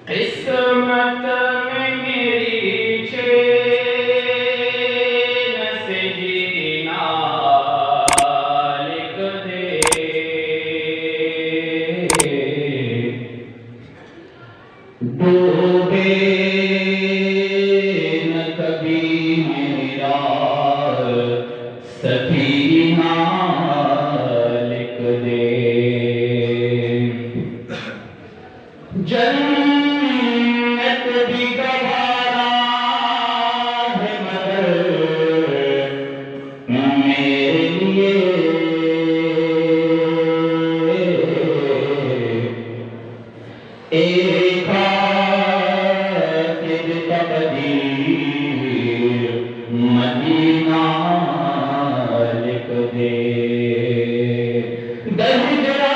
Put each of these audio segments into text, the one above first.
किस्मत में मेरी चैन से जीना लिख दे। डूबे न कभी मेरा सफीना लिख दे। जन्नत भी गवारा है मगर मेरे लिए एक खातिर तकदीर मदीना लिख दे। दहिजरा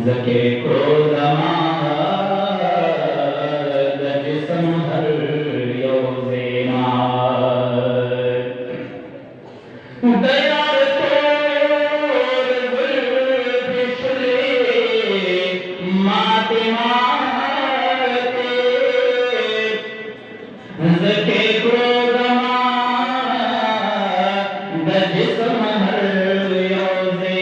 ज़के को ज़माद जिस्म हर योज़े माद दयार तोर ज़ुल्फ़ शुले माते माते ज़के को ज़माद जिस्म हर योज़े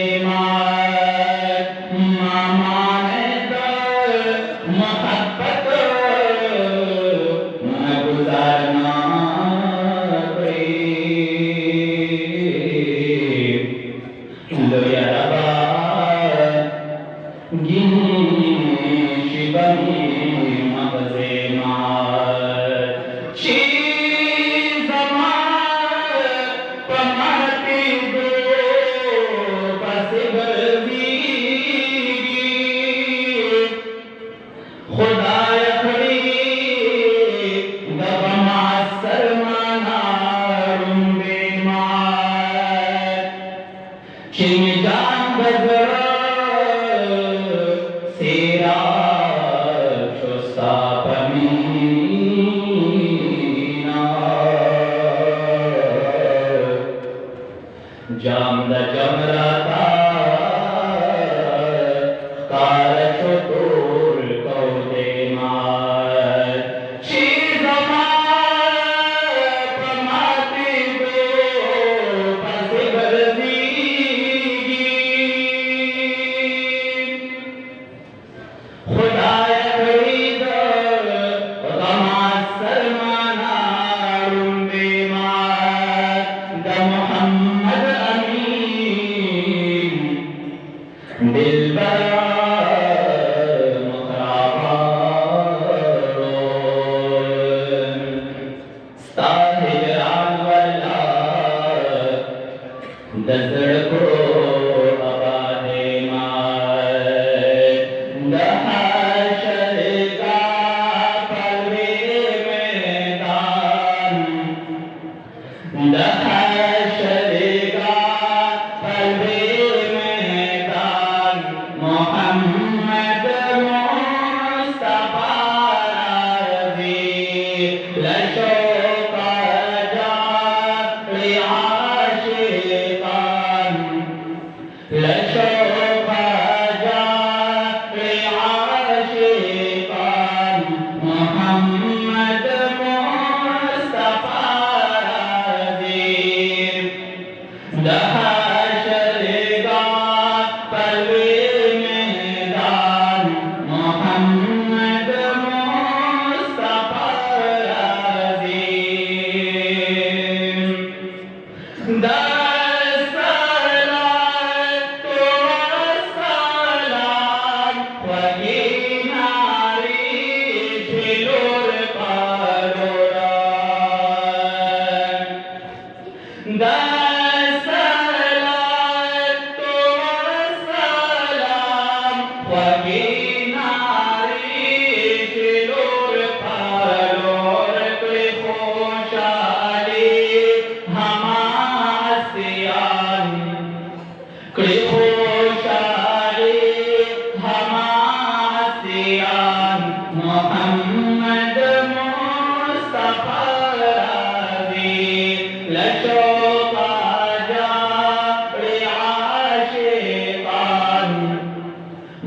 जामदा जमराता कारशो तोर कौदे मार चीज़ पमाती दो बस बरदी खुदाया खरीद गमा सरमाना रुंबे मार द मोहम्मद दिलबरा मुखराबारो साहिरान वाला दसड़ को आबादे मार दहाशर का पलवे मैदान दहाशर का पलवे मैदान मोहम्मद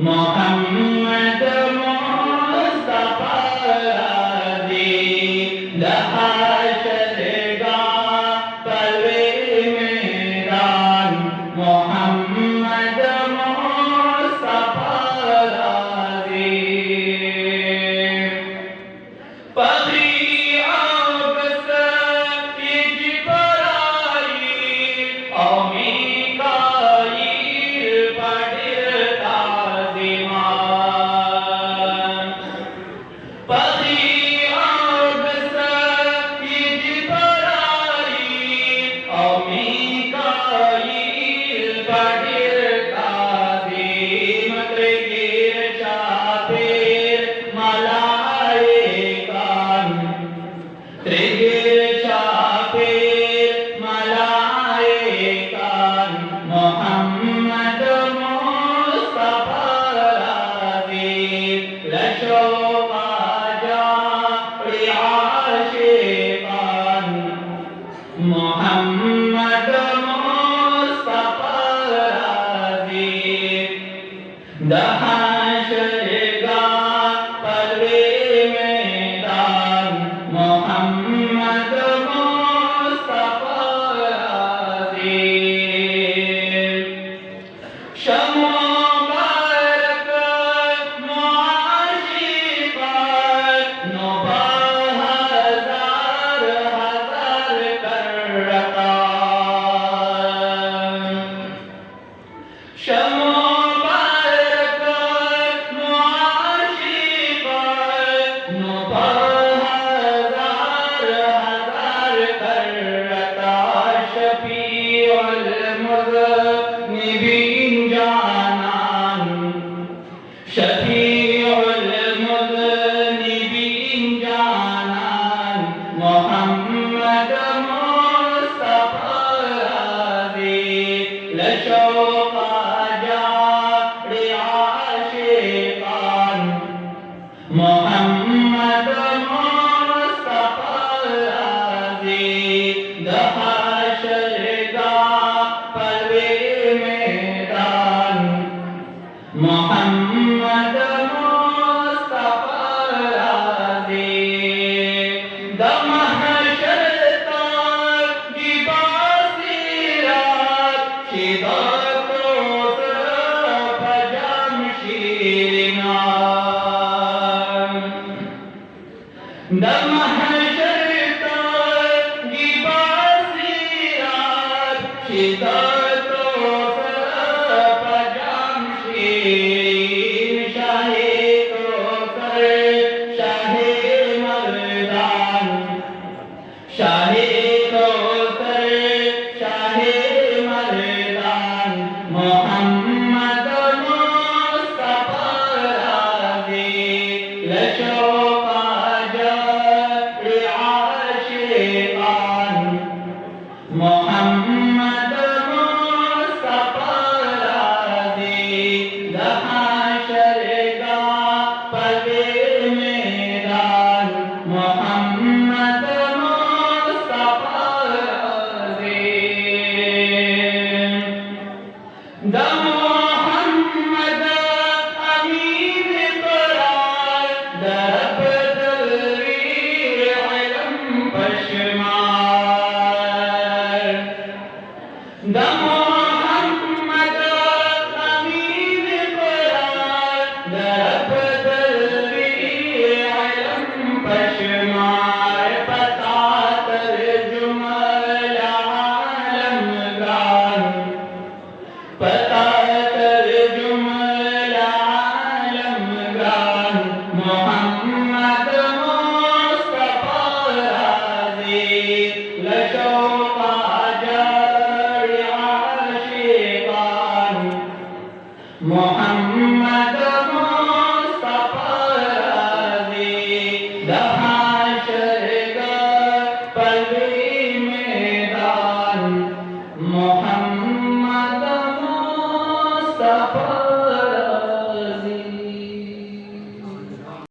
मोहम्मद मुस्तफा राज़ी दहाशरगाह पलवे मेदान मोहम्मद मुस्तफा राज़ी पगड़ी आबस इज पराई मोहम्मद मुस्तफा राज़ी लशो बाजा आशिकान मोहम्मद मुस्तफा राज़ी दहाशरगाह पलवे मेदान मोहम्मद मुस्तफा राज़ी शमो बारक मुआशिक़ात नौबा हजार हजार करता शमो बारक मुआशिक़ात नौबा हजार हजार करता शफीउल मुज़निबीन जानान शफीउल मुज़निबीन जानान मोहम्मद मुस्तफा राज़ी लशो बाजा आशिकान मोहम्मद मुस्तफा राज़ी दहाशरगाह पलवे मेदान मोहम्मद मुस्तफा राज़ी दमहशर तक की बासिरात शिदत फजमशीरिना दमहशर तक की बासिरात शिदत फजमशीर शाहे कोसर शाहे मर्दान शाहे कोसर शाहे मर्दान मोहम्मद मुस्तफा राज़ी लशो बाजा आशिकान मोहम्मद मुस्तफा राज़ी दहाशरगाह पलवे मेदान मोहम्मद मुस्तफा राज़ी द मोहम्मद अमीन करार दरब दलवीर इल्म पशमार द मोहम्मद अमीन करार दरब दलवीर इल्म पशमार पता तर्जुमल आलमगान पता तर्जुमल आलमगान मोहम्मद मुस्तफा राज़ी लशो बाजा आशिकान मोहम्मद मुस्तफा राज़ी दहाशरगाह पलवे मेदान मोहम्मद मुस्तफा